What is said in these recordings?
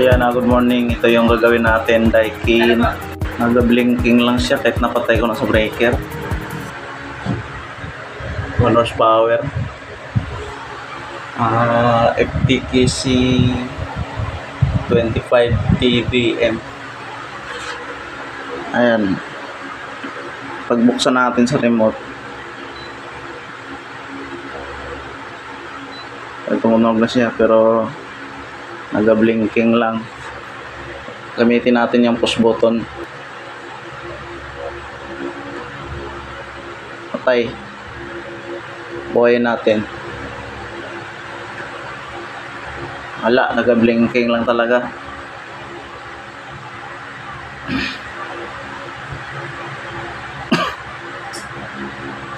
Ayan, good morning. Ito yung gagawin natin, Daikin. Nag-blinking lang siya kahit napatay ko na sa breaker. 1 horsepower. FTKC 25 TBM. Ayan. Pagbuksan natin sa remote, tumunog na siya pero nag-blinking lang. Gamitin natin yung push button. Patay. Buhayin natin. Wala, nag-blinking lang talaga.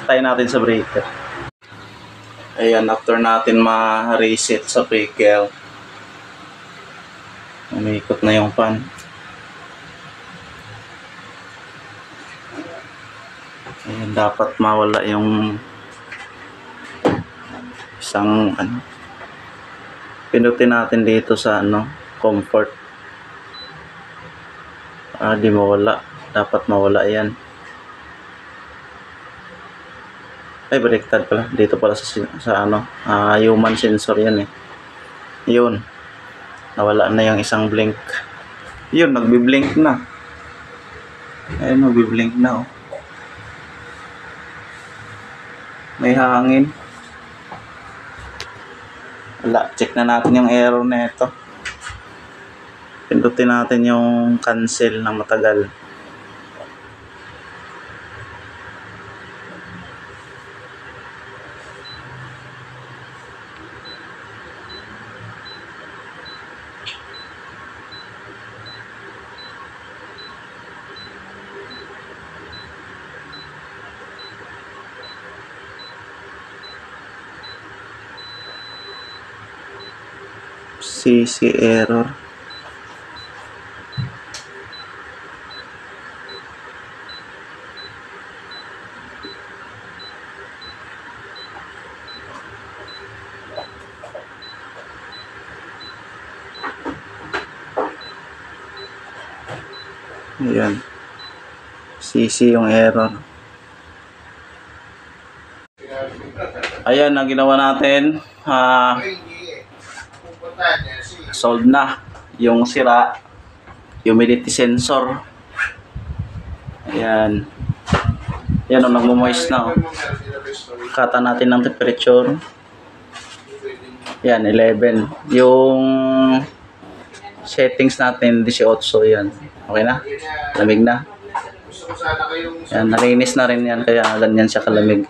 Patay natin sa breaker. Ayan, after natin ma-reset sa breaker, umikot na yung fan. Ayan, dapat mawala yung isang pinutin natin dito sa comfort. Di mawala, dapat mawala yan. Ay, baliktad pala. Dito pala sa human sensor yan eh. Yun. Nawala na yung isang blink. Yun, nagbi-blink na. Ayun, nagbi-blink na oh. May hangin. Wala, check na natin yung error na ito. Pindutin natin yung cancel ng matagal. CC error. Ayan. CC yung error. Ayan, ang ginawa natin. Solved na yung sira, humidity sensor. Ayan. Ayan, nagmo-moist na. Kata natin ng temperature. Ayan, 11. Yung settings natin, 18. Yan. Okay na? Lamig na. Ayan, nalinis na rin yan. Kaya ganyan siya kalamig.